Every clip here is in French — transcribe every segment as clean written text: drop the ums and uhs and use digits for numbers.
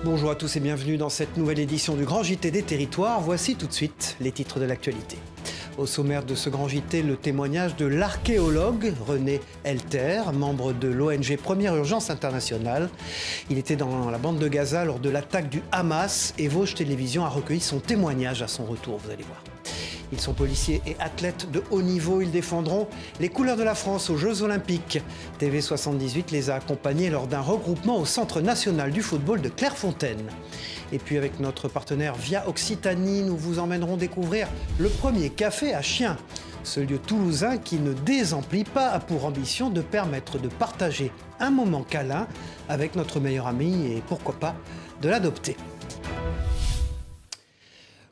Bonjour à tous et bienvenue dans cette nouvelle édition du Grand JT des Territoires. Voici tout de suite les titres de l'actualité. Au sommaire de ce Grand JT, le témoignage de l'archéologue René Elter, membre de l'ONG Première Urgence Internationale. Il était dans la bande de Gaza lors de l'attaque du Hamas et Vosges Télévision a recueilli son témoignage à son retour, vous allez voir. Ils sont policiers et athlètes de haut niveau. Ils défendront les couleurs de la France aux Jeux Olympiques. TV78 les a accompagnés lors d'un regroupement au Centre national du football de Clairefontaine. Et puis avec notre partenaire Via Occitanie, nous vous emmènerons découvrir le premier café à chiens. Ce lieu toulousain qui ne désemplit pas a pour ambition de permettre de partager un moment câlin avec notre meilleur ami et pourquoi pas de l'adopter.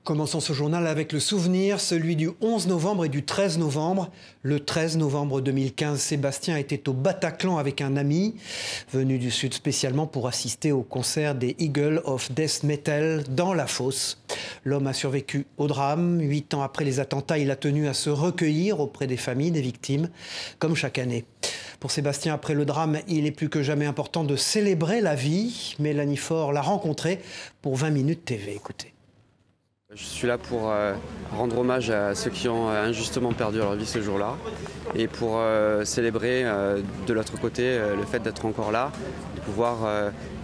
Commençons ce journal avec le souvenir, celui du 11 novembre et du 13 novembre. Le 13 novembre 2015, Sébastien était au Bataclan avec un ami, venu du Sud spécialement pour assister au concert des Eagles of Death Metal dans la fosse. L'homme a survécu au drame. 8 ans après les attentats, il a tenu à se recueillir auprès des familles des victimes, comme chaque année. Pour Sébastien, après le drame, il est plus que jamais important de célébrer la vie. Mélanie Faure l'a rencontré pour 20 minutes TV. Écoutez. Je suis là pour rendre hommage à ceux qui ont injustement perdu leur vie ce jour-là et pour célébrer de l'autre côté le fait d'être encore là, de pouvoir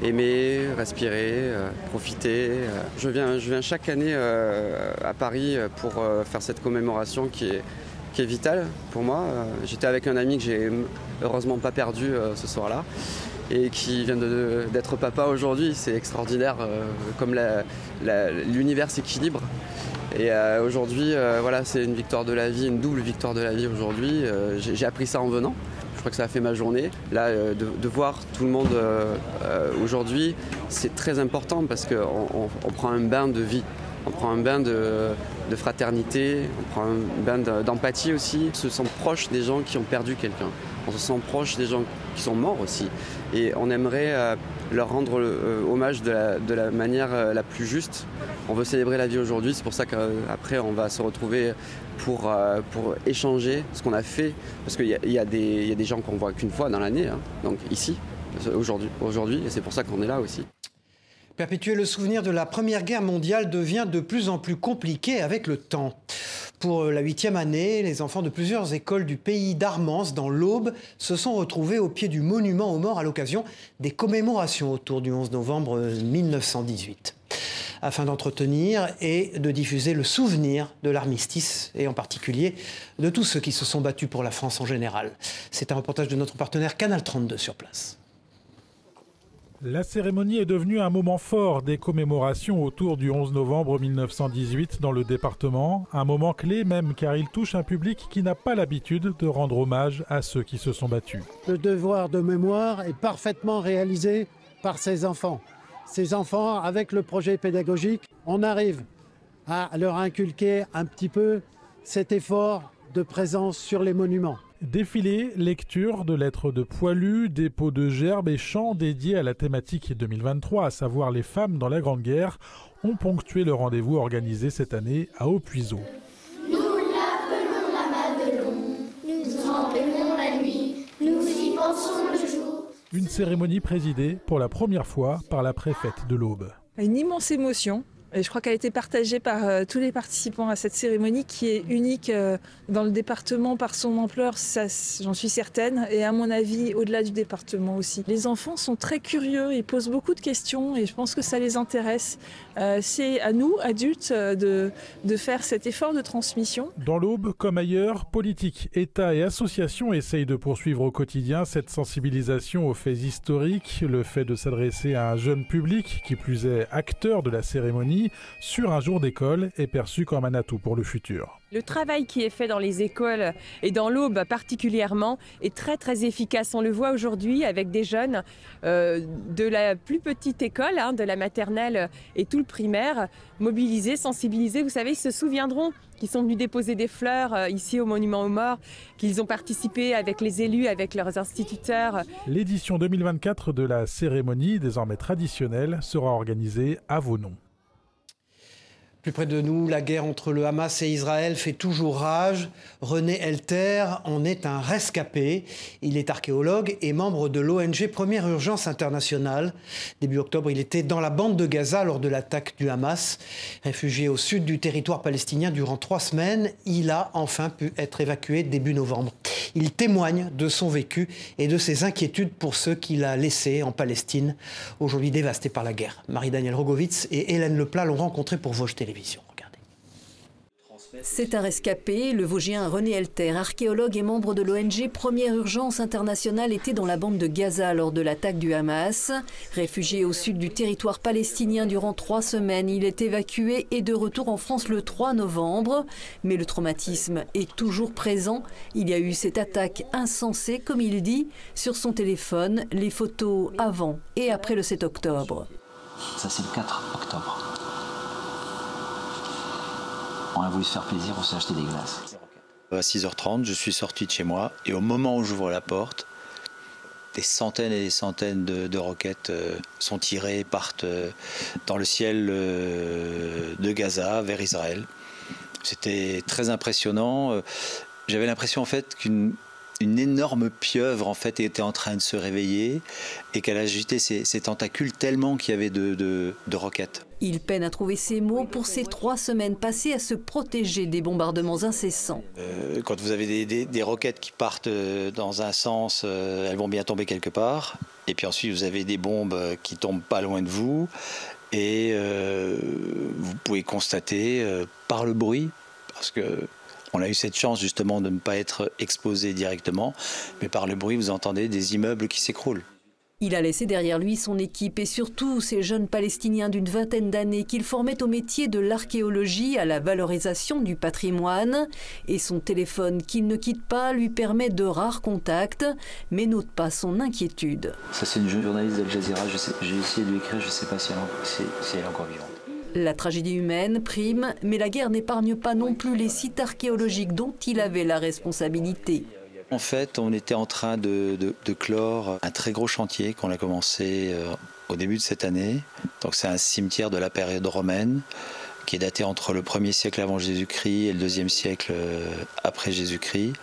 aimer, respirer, profiter. Je viens chaque année à Paris pour faire cette commémoration qui est vitale pour moi. J'étais avec un ami que j'ai heureusement pas perdu ce soir-là et qui vient d'être papa aujourd'hui. C'est extraordinaire comme l'univers s'équilibre. Et aujourd'hui, voilà, c'est une victoire de la vie, une double victoire de la vie aujourd'hui. J'ai appris ça en venant. Je crois que ça a fait ma journée. Là, de voir tout le monde aujourd'hui, c'est très important parce qu'on prend un bain de vie. On prend un bain de fraternité, on prend un bain d'empathie aussi. On se sent proche des gens qui ont perdu quelqu'un. On se sent proche des gens qui sont morts aussi. Et on aimerait leur rendre hommage de la manière la plus juste. On veut célébrer la vie aujourd'hui, c'est pour ça qu'après on va se retrouver pour échanger ce qu'on a fait. Parce qu'il y a des gens qu'on voit qu'une fois dans l'année, hein, donc ici, aujourd'hui, et c'est pour ça qu'on est là aussi. Perpétuer le souvenir de la Première Guerre mondiale devient de plus en plus compliqué avec le temps. Pour la 8e année, les enfants de plusieurs écoles du pays d'Armance, dans l'Aube, se sont retrouvés au pied du monument aux morts à l'occasion des commémorations autour du 11 novembre 1918. Afin d'entretenir et de diffuser le souvenir de l'armistice, et en particulier de tous ceux qui se sont battus pour la France en général. C'est un reportage de notre partenaire Canal 32 sur place. La cérémonie est devenue un moment fort des commémorations autour du 11 novembre 1918 dans le département. Un moment clé même car il touche un public qui n'a pas l'habitude de rendre hommage à ceux qui se sont battus. Le devoir de mémoire est parfaitement réalisé par ces enfants. Ces enfants, avec le projet pédagogique, on arrive à leur inculquer un petit peu cet effort de présence sur les monuments. Défilé, lecture de lettres de poilus, dépôt de gerbes et chants dédiés à la thématique 2023, à savoir les femmes dans la Grande Guerre, ont ponctué le rendez-vous organisé cette année à Aupuiseau. Nous l'appelons la Madelon, nous en appelons la nuit, nous y pensons le jour. Une cérémonie présidée pour la première fois par la préfète de l'Aube. Une immense émotion. Et je crois qu'elle a été partagée par tous les participants à cette cérémonie qui est unique dans le département par son ampleur, j'en suis certaine, et à mon avis au-delà du département aussi. Les enfants sont très curieux, ils posent beaucoup de questions et je pense que ça les intéresse. C'est à nous, adultes, de faire cet effort de transmission. Dans l'Aube, comme ailleurs, politique, État et associations essayent de poursuivre au quotidien cette sensibilisation aux faits historiques, le fait de s'adresser à un jeune public, qui plus est acteur de la cérémonie, sur un jour d'école est perçu comme un atout pour le futur. Le travail qui est fait dans les écoles et dans l'Aube particulièrement est très très efficace. On le voit aujourd'hui avec des jeunes de la plus petite école, de la maternelle et tout le primaire, mobilisés, sensibilisés. Vous savez, ils se souviendront qu'ils sont venus déposer des fleurs ici au Monument aux Morts, qu'ils ont participé avec les élus, avec leurs instituteurs. L'édition 2024 de la cérémonie, désormais traditionnelle, sera organisée à Vaunon. Plus près de nous, la guerre entre le Hamas et Israël fait toujours rage. René Elter en est un rescapé. Il est archéologue et membre de l'ONG Première Urgence Internationale. Début octobre, il était dans la bande de Gaza lors de l'attaque du Hamas. Réfugié au sud du territoire palestinien durant 3 semaines, il a enfin pu être évacué début novembre. Il témoigne de son vécu et de ses inquiétudes pour ceux qu'il a laissés en Palestine, aujourd'hui dévastés par la guerre. Marie-Danielle Rogovitz et Hélène Leplat l'ont rencontré pour Vosges Télévision. Regardez. C'est un rescapé, le Vosgien René Elter, archéologue et membre de l'ONG Première Urgence Internationale, était dans la bande de Gaza lors de l'attaque du Hamas. Réfugié au sud du territoire palestinien durant 3 semaines, il est évacué et de retour en France le 3 novembre. Mais le traumatisme est toujours présent. Il y a eu cette attaque insensée, comme il dit, sur son téléphone, les photos avant et après le 7 octobre. Ça, c'est le 4 octobre. On a voulu se faire plaisir, on s'est acheté des glaces. À 6h30, je suis sorti de chez moi et au moment où j'ouvre la porte, des centaines et des centaines de roquettes sont tirées, partent dans le ciel de Gaza vers Israël. C'était très impressionnant. J'avais l'impression en fait qu'une énorme pieuvre en fait était en train de se réveiller et qu'elle agitait ses tentacules tellement qu'il y avait de roquettes. Il peine à trouver ses mots pour ces 3 semaines passées à se protéger des bombardements incessants. Quand vous avez des roquettes qui partent dans un sens, elles vont bien tomber quelque part. Et puis ensuite, vous avez des bombes qui tombent pas loin de vous. Et vous pouvez constater par le bruit, parce que on a eu cette chance justement de ne pas être exposé directement, mais par le bruit, vous entendez des immeubles qui s'écroulent. Il a laissé derrière lui son équipe et surtout ces jeunes Palestiniens d'une vingtaine d'années qu'il formait au métier de l'archéologie, à la valorisation du patrimoine. Et son téléphone qu'il ne quitte pas lui permet de rares contacts, mais n'ôte pas son inquiétude. Ça, c'est une journaliste d'Al Jazeera. J'ai essayé de lui écrire, je ne sais pas si elle est encore vivante. La tragédie humaine prime, mais la guerre n'épargne pas non plus les sites archéologiques dont il avait la responsabilité. En fait, on était en train de clore un très gros chantier qu'on a commencé au début de cette année. Donc c'est un cimetière de la période romaine qui est daté entre le 1er siècle avant Jésus-Christ et le 2e siècle après Jésus-Christ.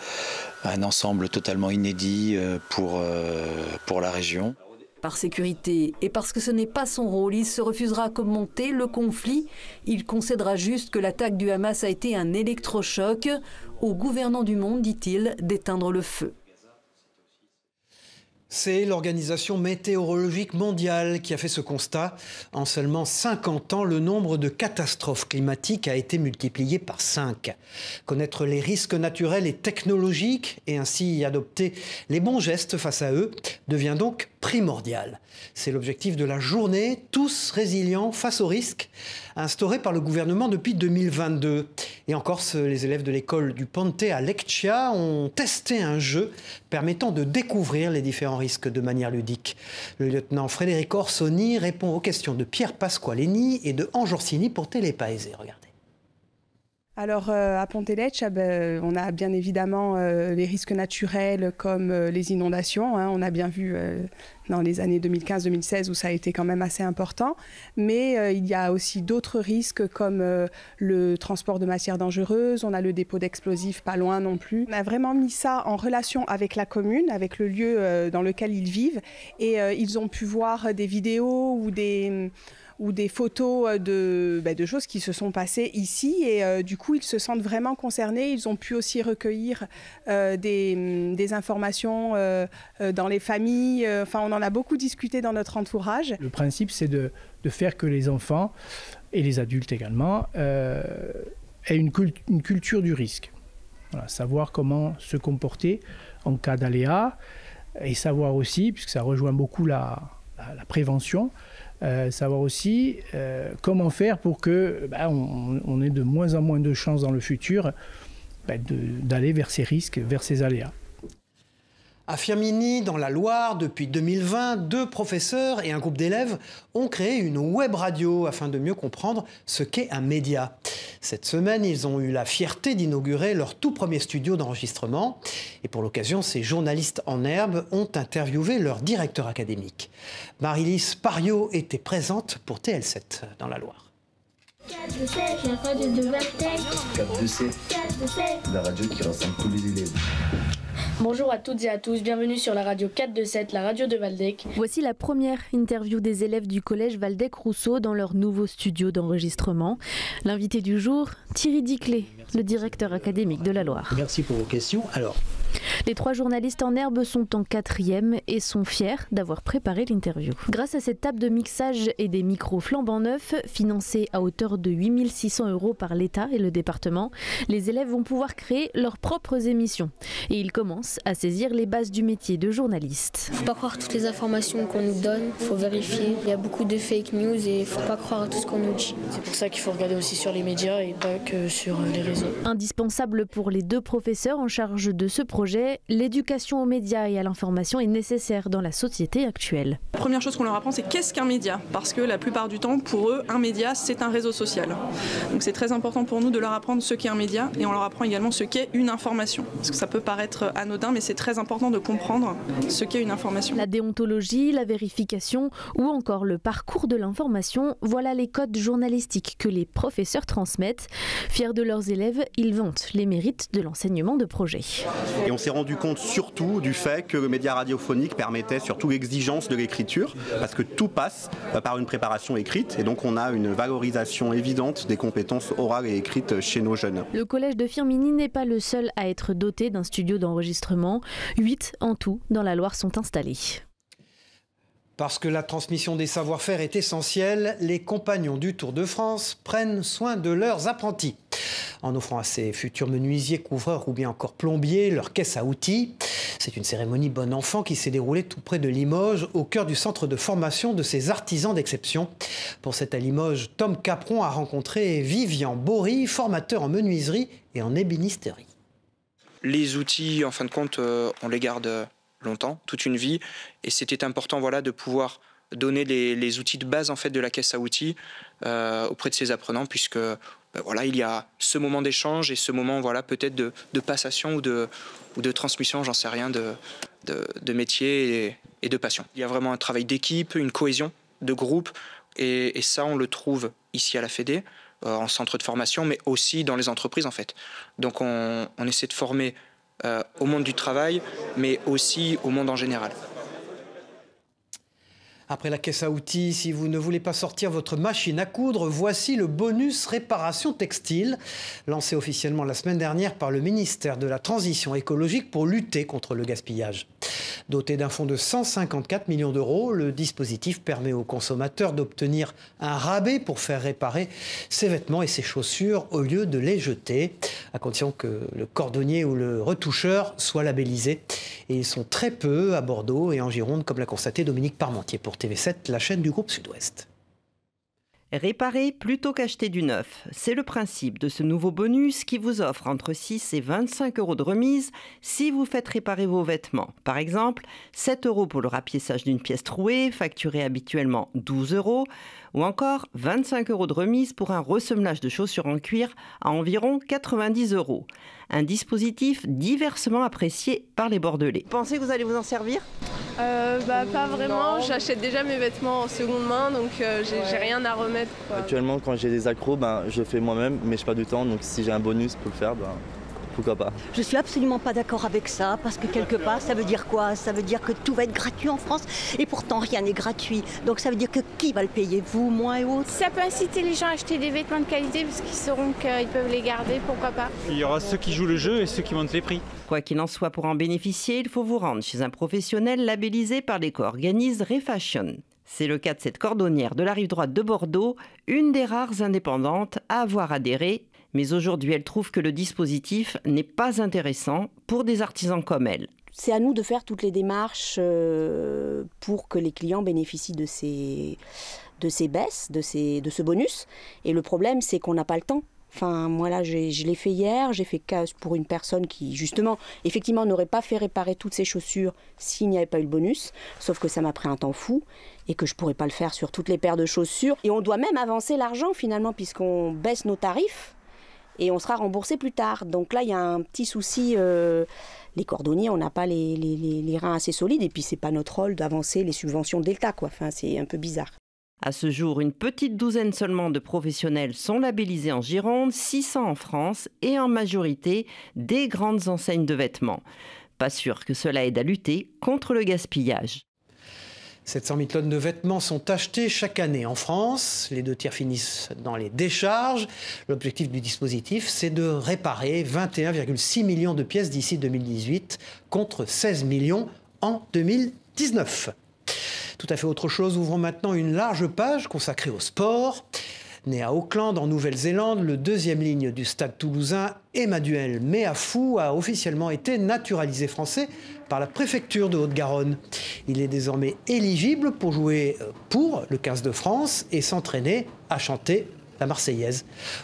Un ensemble totalement inédit pour la région. Par sécurité et parce que ce n'est pas son rôle, il se refusera à commenter le conflit. Il concédera juste que l'attaque du Hamas a été un électrochoc. Aux gouvernants du monde, dit-il, d'éteindre le feu. C'est l'Organisation météorologique mondiale qui a fait ce constat. En seulement 50 ans, le nombre de catastrophes climatiques a été multiplié par 5. Connaître les risques naturels et technologiques et ainsi adopter les bons gestes face à eux devient donc primordial. C'est l'objectif de la journée Tous résilients face aux risques, instaurée par le gouvernement depuis 2022. Et en Corse, les élèves de l'école du Ponte à Leccia ont testé un jeu permettant de découvrir les différents risques de manière ludique. Le lieutenant Frédéric Orsoni répond aux questions de Pierre Pasqualeni et de Ange Orsini pour Télépaese. Regardez. Alors à Ponte-Leccia, on a bien évidemment les risques naturels comme les inondations. On a bien vu dans les années 2015-2016 où ça a été quand même assez important. Mais il y a aussi d'autres risques comme le transport de matières dangereuses. On a le dépôt d'explosifs pas loin non plus. On a vraiment mis ça en relation avec la commune, avec le lieu dans lequel ils vivent. Et ils ont pu voir des vidéos ou des photos de choses qui se sont passées ici et du coup ils se sentent vraiment concernés. Ils ont pu aussi recueillir des informations dans les familles. Enfin, on en a beaucoup discuté dans notre entourage. Le principe, c'est de faire que les enfants et les adultes également aient une culture du risque. Voilà, savoir comment se comporter en cas d'aléa et savoir aussi, puisque ça rejoint beaucoup la prévention, savoir aussi comment faire pour que on ait de moins en moins de chances dans le futur d'aller vers ces risques, vers ces aléas. À Firminy, dans la Loire, depuis 2020, 2 professeurs et un groupe d'élèves ont créé une web radio afin de mieux comprendre ce qu'est un média. Cette semaine, ils ont eu la fierté d'inaugurer leur tout premier studio d'enregistrement. Et pour l'occasion, ces journalistes en herbe ont interviewé leur directeur académique. Marie-Lise Pariot était présente pour TL7 dans la Loire. 4-2-7, la radio de Valdec. 4-2-7, 4-2-7, la radio qui rassemble tous les élèves. Bonjour à toutes et à tous, bienvenue sur la radio 427, la radio de Valdec. Voici la première interview des élèves du collège Valdec-Rousseau dans leur nouveau studio d'enregistrement. L'invité du jour, Thierry Diclé, le directeur académique de la Loire. Merci pour vos questions. Alors, les 3 journalistes en herbe sont en 4e et sont fiers d'avoir préparé l'interview. Grâce à cette table de mixage et des micros flambant neufs, financés à hauteur de 8 600 € par l'État et le département, les élèves vont pouvoir créer leurs propres émissions. Et ils commencent à saisir les bases du métier de journaliste. Faut pas croire toutes les informations qu'on nous donne, faut vérifier. Il y a beaucoup de fake news et faut pas croire à tout ce qu'on nous dit. C'est pour ça qu'il faut regarder aussi sur les médias et pas que sur les réseaux. Indispensable pour les 2 professeurs en charge de ce projet, l'éducation aux médias et à l'information est nécessaire dans la société actuelle. La première chose qu'on leur apprend, c'est qu'est-ce qu'un média ? Parce que la plupart du temps, pour eux, un média, c'est un réseau social. Donc c'est très important pour nous de leur apprendre ce qu'est un média et on leur apprend également ce qu'est une information. Parce que ça peut paraître anodin, mais c'est très important de comprendre ce qu'est une information. La déontologie, la vérification ou encore le parcours de l'information, voilà les codes journalistiques que les professeurs transmettent. Fiers de leurs élèves, ils vantent les mérites de l'enseignement de projet. Et on s'est rendu compte surtout du fait que le média radiophonique permettait surtout l'exigence de l'écriture, parce que tout passe par une préparation écrite, et donc on a une valorisation évidente des compétences orales et écrites chez nos jeunes. Le collège de Firminy n'est pas le seul à être doté d'un studio d'enregistrement. 8 en tout dans la Loire sont installés. Parce que la transmission des savoir-faire est essentielle, les compagnons du Tour de France prennent soin de leurs apprentis. En offrant à ces futurs menuisiers, couvreurs ou bien encore plombiers leur caisse à outils. C'est une cérémonie bon enfant qui s'est déroulée tout près de Limoges, au cœur du centre de formation de ces artisans d'exception. Pour cette à Limoges, Tom Capron a rencontré Vivian Bory, formateur en menuiserie et en ébénisterie. Les outils, en fin de compte, on les garde longtemps, toute une vie, et c'était important, voilà, de pouvoir donner les outils de base en fait de la caisse à outils auprès de ces apprenants, puisque voilà, il y a ce moment d'échange et ce moment, voilà, peut-être de passation ou de transmission, j'en sais rien, de métier et de passion. Il y a vraiment un travail d'équipe, une cohésion de groupe, et ça on le trouve ici à la Fédé, en centre de formation, mais aussi dans les entreprises en fait. Donc on essaie de former au monde du travail, mais aussi au monde en général. Après la caisse à outils, si vous ne voulez pas sortir votre machine à coudre, voici le bonus réparation textile, lancé officiellement la semaine dernière par le ministère de la Transition écologique pour lutter contre le gaspillage. Doté d'un fonds de 154 millions d'euros, le dispositif permet aux consommateurs d'obtenir un rabais pour faire réparer ses vêtements et ses chaussures au lieu de les jeter, à condition que le cordonnier ou le retoucheur soit labellisé. Et ils sont très peu à Bordeaux et en Gironde, comme l'a constaté Dominique Parmentier pour TV7, la chaîne du groupe Sud-Ouest. Réparer plutôt qu'acheter du neuf. C'est le principe de ce nouveau bonus qui vous offre entre 6 et 25 € de remise si vous faites réparer vos vêtements. Par exemple, 7 € pour le rapiessage d'une pièce trouée, facturé habituellement 12 €, ou encore 25 € de remise pour un ressemelage de chaussures en cuir à environ 90 €. Un dispositif diversement apprécié par les Bordelais. Vous pensez que vous allez vous en servir ? Pas vraiment, j'achète déjà mes vêtements en seconde main, donc j'ai rien à remettre, quoi. Actuellement, quand j'ai des accros, je fais moi-même, mais je n'ai pas du temps, donc si j'ai un bonus pour le faire, pourquoi pas. Je suis absolument pas d'accord avec ça, parce que quelque part, ça veut dire quoi? Ça veut dire que tout va être gratuit en France, et pourtant rien n'est gratuit. Donc ça veut dire que qui va le payer? Vous, moi et autres? Ça peut inciter les gens à acheter des vêtements de qualité, parce qu'ils sauront qu'ils peuvent les garder, pourquoi pas. Il y aura ceux qui jouent le jeu et ceux qui montent les prix. Quoi qu'il en soit, pour en bénéficier, il faut vous rendre chez un professionnel labellisé par l'éco-organisme Refashion. C'est le cas de cette cordonnière de la rive droite de Bordeaux, une des rares indépendantes à avoir adhéré. Mais aujourd'hui, elle trouve que le dispositif n'est pas intéressant pour des artisans comme elle. C'est à nous de faire toutes les démarches pour que les clients bénéficient de ces baisses, de ce bonus. Et le problème, c'est qu'on n'a pas le temps. Enfin, moi là, je l'ai fait hier, j'ai fait cas pour une personne qui, justement, effectivement, n'aurait pas fait réparer toutes ses chaussures s'il n'y avait pas eu le bonus. Sauf que ça m'a pris un temps fou et que je ne pourrais pas le faire sur toutes les paires de chaussures. Et on doit même avancer l'argent, finalement, puisqu'on baisse nos tarifs et on sera remboursé plus tard. Donc là, il y a un petit souci. Les cordonniers, on n'a pas les reins assez solides et puis ce n'est pas notre rôle d'avancer les subventions Delta, quoi. Enfin, c'est un peu bizarre. À ce jour, une petite douzaine seulement de professionnels sont labellisés en Gironde, 600 en France et en majorité des grandes enseignes de vêtements. Pas sûr que cela aide à lutter contre le gaspillage. 700 000 tonnes de vêtements sont achetés chaque année en France. Les 2 tiers finissent dans les décharges. L'objectif du dispositif, c'est de réparer 21,6 millions de pièces d'ici 2018 contre 16 millions en 2019. Tout à fait autre chose, ouvrons maintenant une large page consacrée au sport. Né à Auckland, en Nouvelle-Zélande, le 2e ligne du Stade toulousain, Emmanuel Meafou, a officiellement été naturalisé français par la préfecture de Haute-Garonne. Il est désormais éligible pour jouer pour le 15 de France et s'entraîner à chanter la Marseillaise.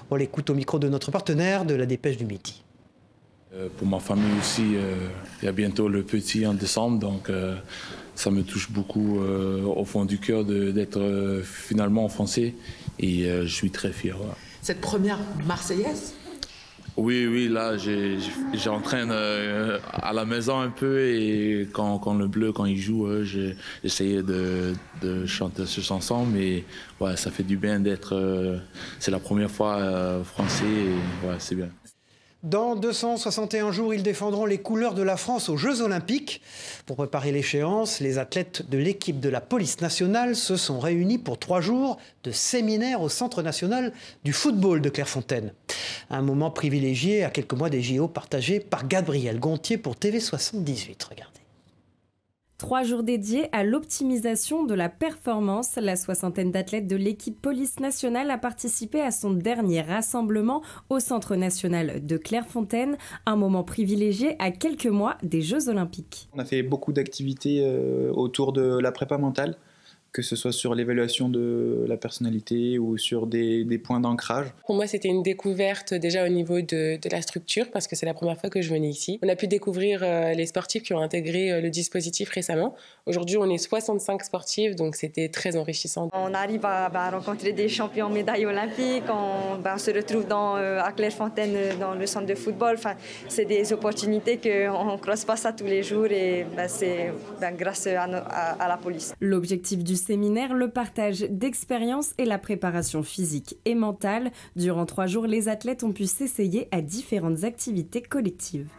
On l'écoute au micro de notre partenaire de la Dépêche du Midi. Pour ma famille aussi, il y a bientôt le petit en décembre, donc ça me touche beaucoup au fond du cœur d'être finalement français et je suis très fier. Ouais. Cette première Marseillaise? Oui, là j'entraîne à la maison un peu et quand le bleu, quand il joue, j'essayais de chanter ce chanson, mais ouais, ça fait du bien d'être, c'est la première fois français et ouais, c'est bien. Dans 261 jours, ils défendront les couleurs de la France aux Jeux Olympiques. Pour préparer l'échéance, les athlètes de l'équipe de la police nationale se sont réunis pour 3 jours de séminaire au Centre national du football de Clairefontaine. Un moment privilégié à quelques mois des JO partagé par Gabriel Gontier pour TV78. Regardez. 3 jours dédiés à l'optimisation de la performance. La soixantaine d'athlètes de l'équipe police nationale a participé à son dernier rassemblement au Centre national de Clairefontaine. Un moment privilégié à quelques mois des Jeux Olympiques. On a fait beaucoup d'activités autour de la prépa mentale, que ce soit sur l'évaluation de la personnalité ou sur des points d'ancrage. Pour moi, c'était une découverte déjà au niveau de la structure parce que c'est la première fois que je venais ici. On a pu découvrir les sportifs qui ont intégré le dispositif récemment. Aujourd'hui, on est 65 sportifs, donc c'était très enrichissant. On arrive à rencontrer des champions médailles olympiques, on se retrouve à Clairefontaine dans le centre de football. Enfin, c'est des opportunités qu'on ne croise pas ça tous les jours et c'est grâce à la police. L'objectif du séminaire, le partage d'expériences et la préparation physique et mentale. Durant 3 jours, les athlètes ont pu s'essayer à différentes activités collectives.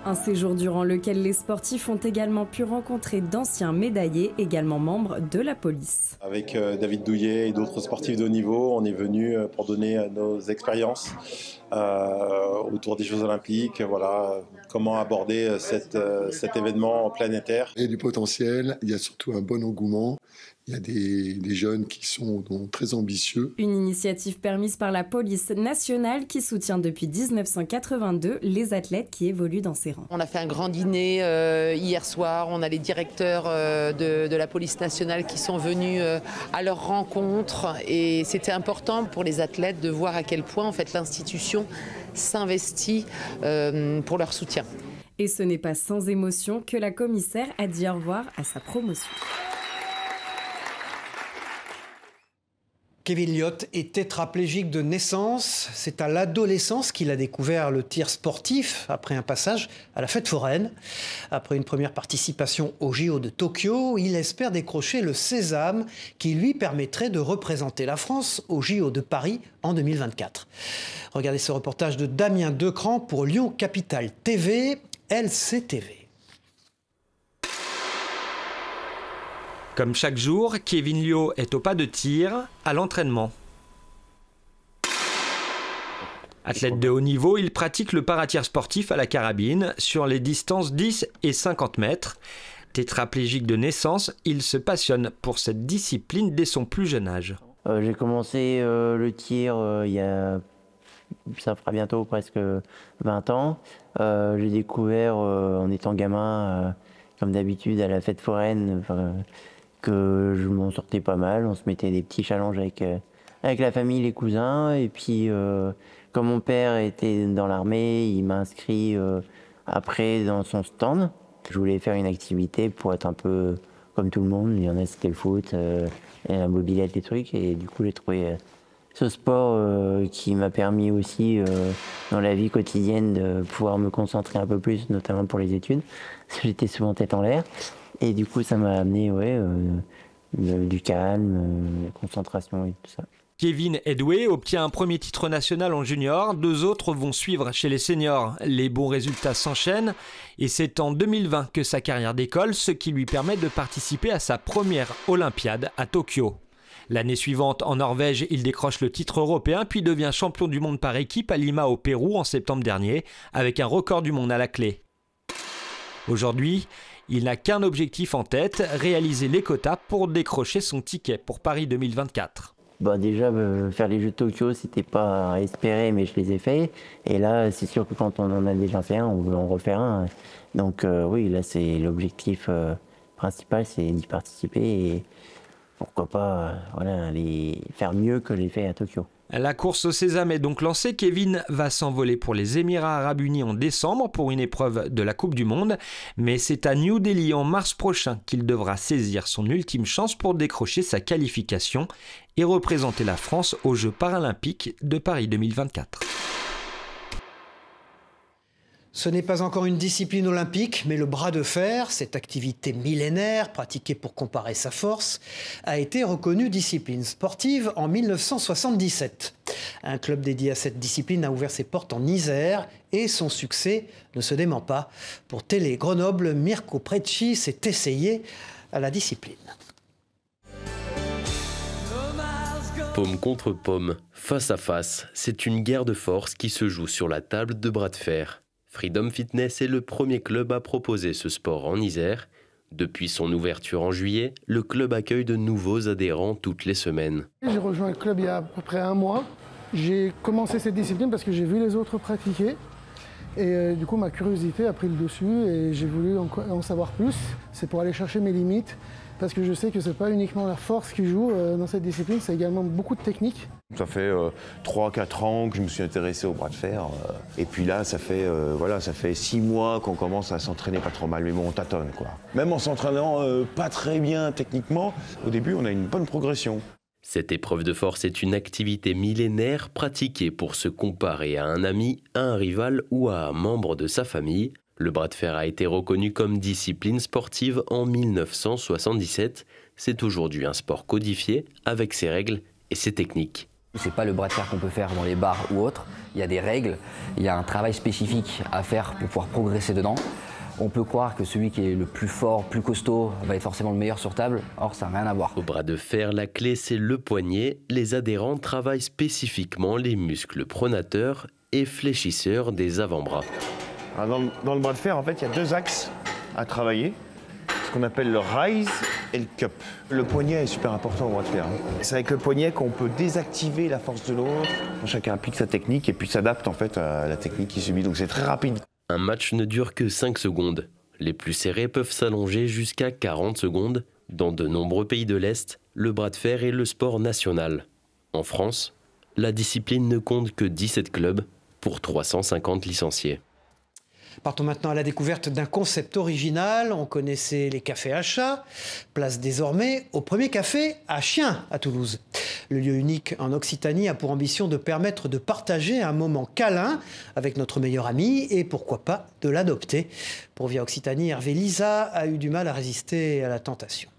Un séjour durant lequel les sportifs ont également pu rencontrer d'anciens médaillés, également membres de la police. Avec David Douillet et d'autres sportifs de haut niveau, on est venu pour donner nos expériences autour des Jeux Olympiques, voilà, comment aborder cet événement planétaire. Il y a du potentiel, il y a surtout un bon engouement. Il y a des jeunes qui sont donc très ambitieux. Une initiative permise par la police nationale qui soutient depuis 1982 les athlètes qui évoluent dans ses rangs. On a fait un grand dîner hier soir, on a les directeurs de la police nationale qui sont venus à leur rencontre et c'était important pour les athlètes de voir à quel point en fait, l'institution s'investit pour leur soutien. Et ce n'est pas sans émotion que la commissaire a dit au revoir à sa promotion. Kevin Lyotte est tétraplégique de naissance. C'est à l'adolescence qu'il a découvert le tir sportif après un passage à la fête foraine. Après une première participation au JO de Tokyo, il espère décrocher le sésame qui lui permettrait de représenter la France au JO de Paris en 2024. Regardez ce reportage de Damien Decran pour Lyon Capitale TV, LCTV. Comme chaque jour, Kevin Lyotte est au pas de tir à l'entraînement. Athlète de haut niveau, il pratique le paratir sportif à la carabine sur les distances 10 et 50 mètres. Tétraplégique de naissance, il se passionne pour cette discipline dès son plus jeune âge. J'ai commencé le tir ça fera bientôt presque 20 ans. J'ai découvert en étant gamin, comme d'habitude à la fête foraine, que je m'en sortais pas mal. On se mettait des petits challenges avec la famille, les cousins. Et puis, comme mon père était dans l'armée, il m'a inscrit après dans son stand. Je voulais faire une activité pour être un peu comme tout le monde. Il y en a, c'était le foot, la mobilette, des trucs. Et du coup, j'ai trouvé ce sport qui m'a permis aussi, dans la vie quotidienne, de pouvoir me concentrer un peu plus, notamment pour les études. Parce que j'étais souvent tête en l'air. Et du coup, ça m'a amené du calme, la concentration et tout ça. Kevin Edoué obtient un premier titre national en junior, 2 autres vont suivre chez les seniors. Les bons résultats s'enchaînent et c'est en 2020 que sa carrière décolle, ce qui lui permet de participer à sa première Olympiade à Tokyo. L'année suivante, en Norvège, il décroche le titre européen puis devient champion du monde par équipe à Lima au Pérou en septembre dernier, avec un record du monde à la clé. Aujourd'hui, il n'a qu'un objectif en tête, réaliser les quotas pour décrocher son ticket pour Paris 2024. Déjà, faire les Jeux de Tokyo, c'était pas à espérer, mais je les ai faits. Et là, c'est sûr que quand on en a déjà fait un, on veut en refaire un. Donc oui, là, c'est l'objectif principal, c'est d'y participer et pourquoi pas aller faire mieux que les faits à Tokyo. La course au sésame est donc lancée. Kevin va s'envoler pour les Émirats Arabes Unis en décembre pour une épreuve de la Coupe du Monde. Mais c'est à New Delhi en mars prochain qu'il devra saisir son ultime chance pour décrocher sa qualification et représenter la France aux Jeux paralympiques de Paris 2024. Ce n'est pas encore une discipline olympique, mais le bras de fer, cette activité millénaire pratiquée pour comparer sa force, a été reconnue discipline sportive en 1977. Un club dédié à cette discipline a ouvert ses portes en Isère et son succès ne se dément pas. Pour Télé Grenoble, Mirko Preci s'est essayé à la discipline. Pomme contre pomme, face à face, c'est une guerre de force qui se joue sur la table de bras de fer. Freedom Fitness est le premier club à proposer ce sport en Isère. Depuis son ouverture en juillet, le club accueille de nouveaux adhérents toutes les semaines. J'ai rejoint le club il y a à peu près 1 mois. J'ai commencé cette discipline parce que j'ai vu les autres pratiquer. Et du coup, ma curiosité a pris le dessus et j'ai voulu en savoir plus. C'est pour aller chercher mes limites parce que je sais que ce n'est pas uniquement la force qui joue dans cette discipline, c'est également beaucoup de technique. Ça fait 3-4 ans que je me suis intéressé au bras de fer. Et puis là, ça fait 6 mois qu'on commence à s'entraîner pas trop mal. Mais bon, on tâtonne, quoi. Même en s'entraînant pas très bien techniquement, au début, on a une bonne progression. Cette épreuve de force est une activité millénaire pratiquée pour se comparer à un ami, à un rival ou à un membre de sa famille. Le bras de fer a été reconnu comme discipline sportive en 1977. C'est aujourd'hui un sport codifié avec ses règles et ses techniques. C'est pas le bras de fer qu'on peut faire dans les bars ou autres. Il y a des règles, il y a un travail spécifique à faire pour pouvoir progresser dedans. On peut croire que celui qui est le plus fort, plus costaud, va être forcément le meilleur sur table. Or, ça n'a rien à voir. Au bras de fer, la clé, c'est le poignet. Les adhérents travaillent spécifiquement les muscles pronateurs et fléchisseurs des avant-bras. Dans le bras de fer, en fait, il y a 2 axes à travailler. Ce qu'on appelle le rise et le cup. Le poignet est super important au bras de fer. C'est avec le poignet qu'on peut désactiver la force de l'autre. Chacun applique sa technique et puis s'adapte en fait à la technique qu'il subit. Donc c'est très rapide. Un match ne dure que 5 secondes. Les plus serrés peuvent s'allonger jusqu'à 40 secondes. Dans de nombreux pays de l'Est, le bras de fer est le sport national. En France, la discipline ne compte que 17 clubs pour 350 licenciés. Partons maintenant à la découverte d'un concept original. On connaissait les cafés à chats. Place désormais au premier café à chiens à Toulouse. Le lieu unique en Occitanie a pour ambition de permettre de partager un moment câlin avec notre meilleur ami et pourquoi pas de l'adopter. Pour Via Occitanie, Hervé Lisa a eu du mal à résister à la tentation.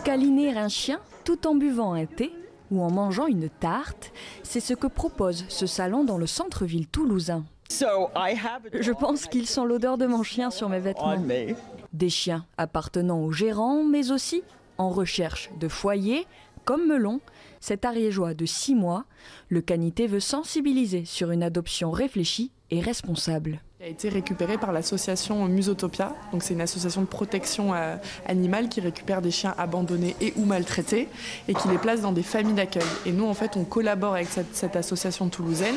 Câliner un chien tout en buvant un thé ou en mangeant une tarte, c'est ce que propose ce salon dans le centre-ville toulousain. Je pense qu'il sent l'odeur de mon chien sur mes vêtements. Des chiens appartenant au gérant, mais aussi en recherche de foyer, comme Melon, cet ariégeois de 6 mois. Le Canité veut sensibiliser sur une adoption réfléchie et responsable. Il a été récupéré par l'association Musotopia, donc c'est une association de protection animale qui récupère des chiens abandonnés et ou maltraités et qui les place dans des familles d'accueil. Et nous en fait on collabore avec cette association toulousaine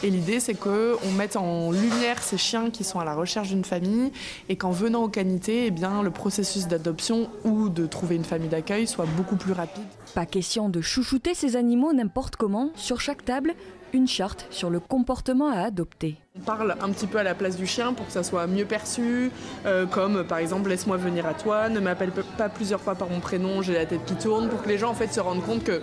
et l'idée c'est qu'on mette en lumière ces chiens qui sont à la recherche d'une famille et qu'en venant au Canité, eh bien, le processus d'adoption ou de trouver une famille d'accueil soit beaucoup plus rapide. Pas question de chouchouter ces animaux n'importe comment, sur chaque table, une charte sur le comportement à adopter. On parle un petit peu à la place du chien pour que ça soit mieux perçu, comme par exemple laisse-moi venir à toi, ne m'appelle pas plusieurs fois par mon prénom, j'ai la tête qui tourne, pour que les gens en fait se rendent compte que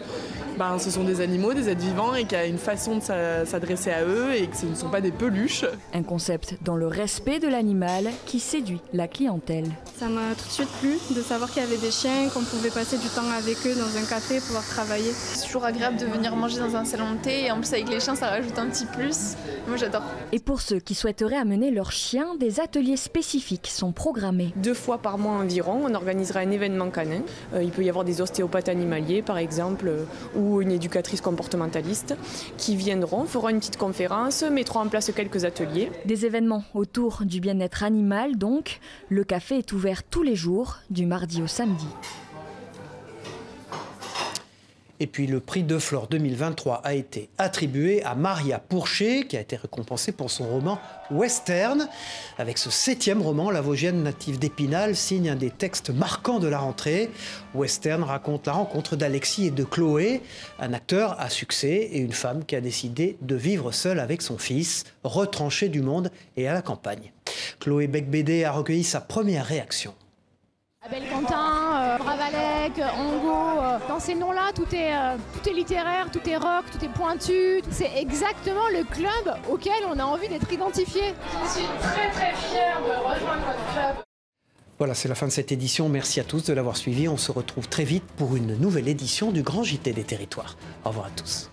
ce sont des animaux, des êtres vivants et qu'il y a une façon de s'adresser à eux et que ce ne sont pas des peluches. Un concept dans le respect de l'animal qui séduit la clientèle. Ça m'a tout de suite plu de savoir qu'il y avait des chiens, qu'on pouvait passer du temps avec eux dans un café, pouvoir travailler. C'est toujours agréable de venir manger dans un salon de thé et en plus avec les chiens ça rajoute un petit plus. Moi j'adore. Et pour ceux qui souhaiteraient amener leurs chiens, des ateliers spécifiques sont programmés. 2 fois par mois environ, on organisera un événement canin. Il peut y avoir des ostéopathes animaliers par exemple, ou une éducatrice comportementaliste qui viendront, feront une petite conférence, mettront en place quelques ateliers. Des événements autour du bien-être animal donc. Le café est ouvert tous les jours, du mardi au samedi. Et puis le prix de Flore 2023 a été attribué à Maria Pourchet, qui a été récompensée pour son roman Western. Avec ce 7e roman, la Vosgienne native d'Épinal signe un des textes marquants de la rentrée. Western raconte la rencontre d'Alexis et de Chloé, un acteur à succès et une femme qui a décidé de vivre seule avec son fils, retranché du monde et à la campagne. Chloé Becbédé a recueilli sa première réaction. Abel Quentin, Bravalec, Angot, dans ces noms-là, tout est littéraire, tout est rock, tout est pointu. C'est exactement le club auquel on a envie d'être identifié. Je suis très très fière de rejoindre votre club. Voilà, c'est la fin de cette édition. Merci à tous de l'avoir suivi. On se retrouve très vite pour une nouvelle édition du Grand JT des Territoires. Au revoir à tous.